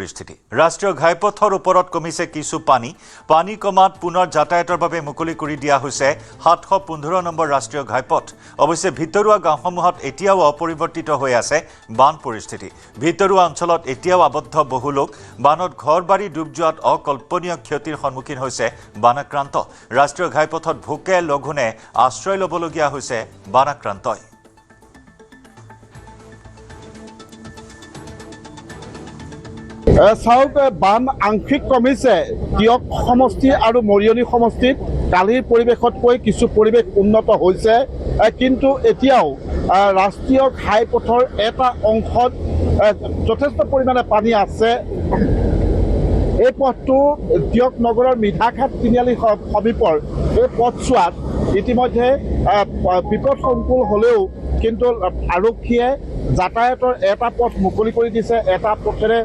পৰিস্থিতি ৰাষ্ট্ৰীয় ঘাইপথৰ ওপৰত কমিছে কিছু পানী কমাত পুনৰ যাতায়াতৰ বাবে মুকলি কৰি দিয়া হৈছে 715 নম্বৰ ৰাষ্ট্ৰীয় ঘাইপথ অৱশ্যে ভিতৰুৱা গাঁওসমূহত এতিয়াও অপৰিৱৰ্তিত হৈ আছে বান পৰিস্থিতি ভিতৰুৱা অঞ্চলত এতিয়াও আবদ্ধ বহু লোক বানত ঘৰবাৰী ডুব যোৱাত অকল্পনীয় ক্ষতিৰ সন্মুখীন হৈছে বানাক্ৰান্ত ৰাষ্ট্ৰীয় ঘাইপথত ভোকে লঘোণে আশ্ৰয় ল'বলগীয়া হৈছে বানাক্ৰান্তই চাওক বান আংশিক কমিছে তিয়ক সমষ্টি আৰু মৰিয়নি সমষ্টিত কালিৰ পৰিৱেশতকৈ কিছু পৰিৱেশ উন্নত হৈছে কিন্তু এতিয়াও ৰাষ্ট্ৰীয় ঘাইপথৰ এটা অংশত যথেষ্ট পৰিমাণে পানী আছে এই পথটো তিয়ক নগৰৰ মিঠাঘাট তিনিআলি সমীপৰ এই পথছোৱাত ইতিমধ্যে বিপদসংকুল হ'লেও কিন্তু আৰক্ষীয়ে যাতায়াতৰ এটা পথ মুকলি কৰি দিছে এটা পথেৰে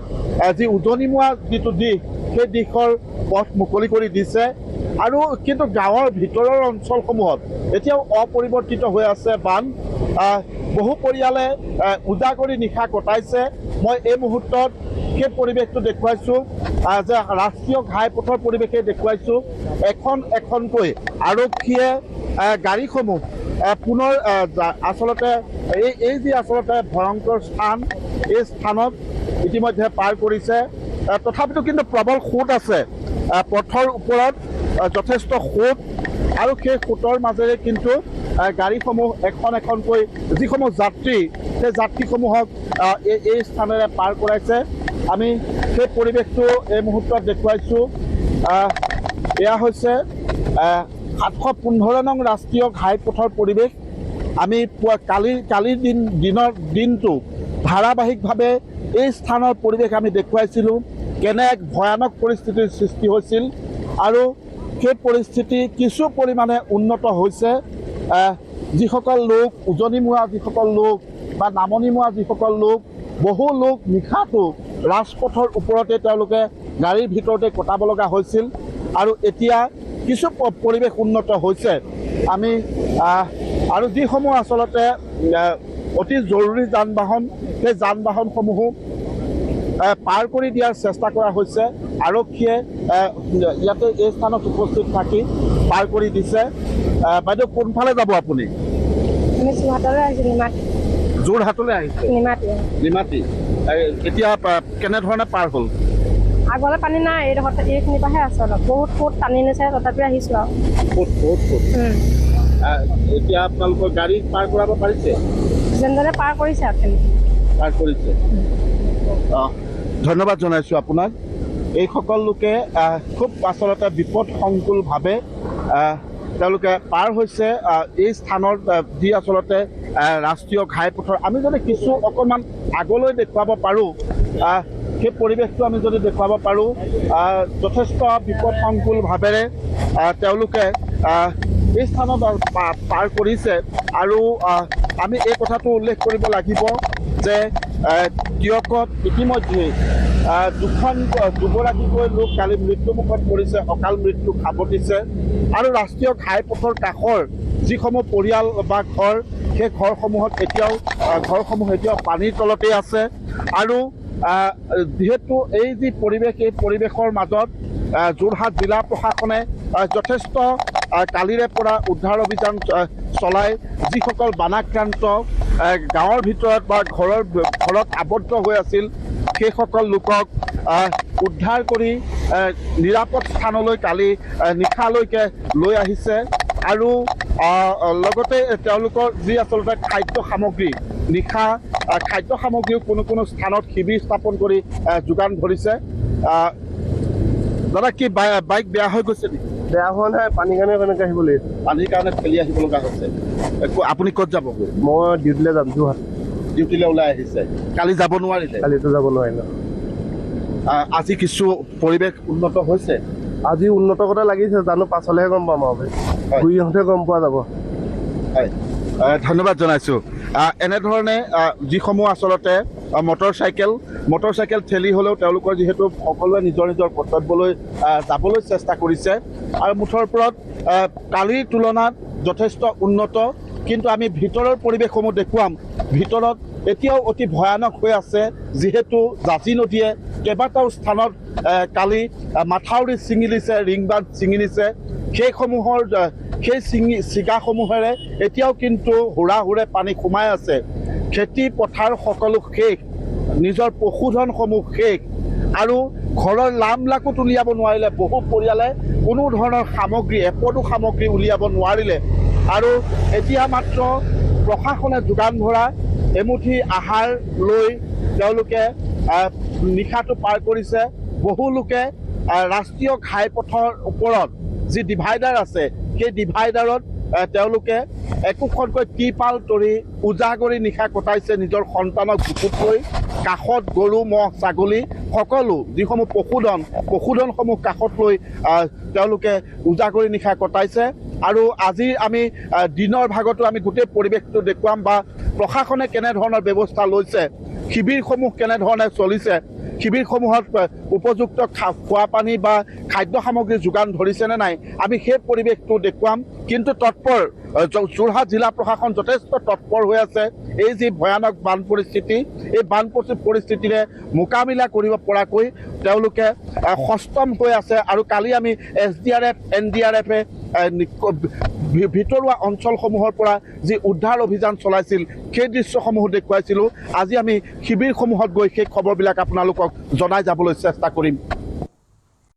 যি উজনিমুৱা যিটো দিশ সেই দিশৰ পথ মুকলি কৰি দিছে আৰু কিন্তু গাঁৱৰ ভিতৰৰ অঞ্চলসমূহত এতিয়াও অপৰিৱৰ্তিত হৈ আছে বান বহু পৰিয়ালে উজাগৰি নিশা কটাইছে মই এই মুহূৰ্তত সেই পৰিৱেশটো দেখুৱাইছোঁ যে ৰাষ্ট্ৰীয় ঘাইপথৰ পৰিৱেশে দেখুৱাইছোঁ এখনকৈ আৰক্ষীয়ে গাড়ীসমূহ পুনৰ আচলতে এই যি আচলতে ভয়ংকৰ স্থান এই স্থানত ইতিমধ্যে পাৰ কৰিছে তথাপিতো কিন্তু প্ৰবল সোঁত আছে পথৰ ওপৰত যথেষ্ট সোঁত আৰু সেই সোঁতৰ মাজেৰে কিন্তু গাড়ীসমূহ এখনকৈ যিসমূহ যাত্ৰী সেই যাত্ৰীসমূহক এই স্থানেৰে পাৰ কৰাইছে আমি সেই পৰিৱেশটো এই মুহূৰ্তত দেখুৱাইছোঁ এয়া হৈছে 715 নং ৰাষ্ট্ৰীয় ঘাইপথৰ পৰিৱেশ আমি কালিৰ দিনটো ধাৰাবাহিকভাৱে এই স্থানৰ পৰিৱেশ আমি দেখুৱাইছিলোঁ কেনে এক ভয়ানক পৰিস্থিতিৰ সৃষ্টি হৈছিল আৰু সেই পৰিস্থিতি কিছু পৰিমাণে উন্নত হৈছে যিসকল লোক উজনিমুৱা যিসকল লোক বা নামনিমুৱা যিসকল লোক বহু লোক নিশাটো ৰাজপথৰ ওপৰতে তেওঁলোকে গাড়ীৰ ভিতৰতে কটাব লগা হৈছিল আৰু এতিয়া কিছু পৰিৱেশ উন্নত হৈছে আমি আৰু যিসমূহ আচলতে অতি জৰুৰী যান বাহন সেই যান বাহনসমূহো পাৰ কৰি দিয়াৰ চেষ্টা কৰা হৈছে আৰক্ষীয়ে ইয়াতে এই স্থানত উপস্থিত থাকি পাৰ কৰি দিছে বাইদেউ কোনফালে যাব আপুনি যোৰহাটলৈ আহিছে নিমাতী এতিয়া কেনেধৰণে পাৰ হ'ল আগলে পানী নাই এইখিনিৰ পৰাহে আছে অলপ বহুত ফুট টানি নিছে তথাপি আহিছোঁ আৰু এতিয়া আপোনালোকৰ গাড়ী পাৰ কৰাব পাৰিছে যেনেদৰে পাৰ কৰিছে পাৰ কৰিছে ধন্যবাদ জনাইছোঁ আপোনাক এইসকল লোকে খুব আচলতে বিপদসংকুলভাৱে তেওঁলোকে পাৰ হৈছে এই স্থানৰ যি আচলতে ৰাষ্ট্ৰীয় ঘাইপথৰ আমি যদি কিছু অকণমান আগলৈ দেখুৱাব পাৰোঁ সেই পৰিৱেশটো আমি যদি দেখুৱাব পাৰোঁ যথেষ্ট বিপদসংকুলভাৱেৰে তেওঁলোকে এই স্থানত পাৰ কৰিছে আৰু আমি এই কথাটো উল্লেখ কৰিব লাগিব যে তিয়কত ইতিমধ্যে দুগৰাকীকৈ লোক কালি মৃত্যুমুখত পৰিছে অকাল মৃত্যু সাৱটিছে আৰু ৰাষ্ট্ৰীয় ঘাইপথৰ কাষৰ যিসমূহ পৰিয়াল বা ঘৰ সেই ঘৰসমূহত এতিয়াও পানীৰ তলতেই আছে আৰু যিহেতু এই যি পৰিৱেশ এই পৰিৱেশৰ মাজত যোৰহাট জিলা প্ৰশাসনে যথেষ্ট কালিৰে পৰা উদ্ধাৰ অভিযান চলাই যিসকল বানাক্ৰান্ত গাঁৱৰ ভিতৰত বা ঘৰত আবদ্ধ হৈ আছিল সেইসকল লোকক উদ্ধাৰ কৰি নিৰাপদ স্থানলৈ কালি নিশালৈকে লৈ আহিছে আৰু লগতে তেওঁলোকৰ যি আচলতে খাদ্য সামগ্ৰী নিশা খাদ্য সামগ্ৰীও কোনো স্থানত শিবিৰ স্থাপন কৰি যোগান ধৰিছে দাদা কি বাইক বেয়া হৈ গৈছে নেকি বেয়া হোৱা নাই পানীৰ কাৰণে কেনেকৈ আহিব লাগিব পানীৰ কাৰণে ঠেলি আহিব লগা হৈছে আপুনি ক'ত যাব মই ডিউটিলৈ যাম যোৰহাট ডিউটিলৈ ওলাই আহিছে কালি যাব নোৱাৰিলে কালিতো যাব নোৱাৰিলোঁ আজি কিছু পৰিৱেশ উন্নত হৈছে আজি উন্নত কথা লাগিছে জানো পাছলৈহে গম পাম আৰু ঘূৰি আহোঁতে গম পোৱা যাব হয় ধন্যবাদ জনাইছোঁ এনেধৰণে যিসমূহ আচলতে মটৰ চাইকেল ঠেলি হ'লেও তেওঁলোকৰ যিহেতু সকলোৱে নিজৰ কৰ্তব্যলৈ যাবলৈ চেষ্টা কৰিছে আৰু মুঠৰ ওপৰত কালিৰ তুলনাত যথেষ্ট উন্নত কিন্তু আমি ভিতৰৰ পৰিৱেশসমূহ দেখুৱাম ভিতৰত এতিয়াও অতি ভয়ানক হৈ আছে যিহেতু জাঁজি নদীয়ে কেইবাটাও স্থানত কালি মাথাউৰি ছিঙি দিছে, ৰিংবান্ধ ছিঙি দিছে। সেইসমূহৰ সেই ছিগাসমূহেৰে এতিয়াও কিন্তু হুৰাহুৰে পানী সোমাই আছে। খেতি পথাৰ সকলো শেষ, নিজৰ পশুধনসমূহ শেষ, আৰু ঘৰৰ লামলাকোত উলিয়াব নোৱাৰিলে। বহু পৰিয়ালে কোনো ধৰণৰ সামগ্ৰী, এপদো সামগ্ৰী উলিয়াব নোৱাৰিলে। আৰু এতিয়া মাত্ৰ প্ৰশাসনে যোগান ধৰা এমুঠি আহাৰ লৈ তেওঁলোকে নিশাটো পাৰ কৰিছে। বহু লোকে ৰাষ্ট্ৰীয় ঘাইপথৰ ওপৰত যি ডিভাইডাৰ আছে, সেই ডিভাইডাৰত তেওঁলোকে একোখনকৈ ত্ৰিপাল তৰি উজাগৰি নিশা কটাইছে নিজৰ সন্তানক বুকুত লৈ। কাষত গৰু, ম'হ, ছাগলী সকলো যিসমূহ পশুধনসমূহ কাষত লৈ তেওঁলোকে উজাগৰি নিশা কটাইছে। আৰু আজি আমি দিনৰ ভাগতো আমি গোটেই পৰিৱেশটো দেখুৱাম বা প্ৰশাসনে কেনেধৰণৰ ব্যৱস্থা লৈছে, শিবিৰসমূহ কেনেধৰণে চলিছে, শিবিৰসমূহত উপযুক্ত খোৱা পানী বা খাদ্য সামগ্ৰী যোগান ধৰিছেনে নাই, আমি সেই পৰিৱেশটো দেখুৱাম। কিন্তু তৎপৰ যোৰহাট জিলা প্ৰশাসন যথেষ্ট তৎপৰ হৈ আছে। এই যি ভয়ানক বান পৰিস্থিতি, এই বান পৰিস্থিতিৰে মোকাবিলা কৰিব পৰাকৈ তেওঁলোকে সষ্টম হৈ আছে। আৰু কালি আমি SDRF, NDRFে ভিতৰুৱা অঞ্চলসমূহৰ পৰা যি উদ্ধাৰ অভিযান চলাইছিল, সেই দৃশ্যসমূহ দেখুৱাইছিলোঁ। আজি আমি শিবিৰসমূহত গৈ সেই খবৰবিলাক আপোনালোকক জনাই যাবলৈ চেষ্টা কৰিম।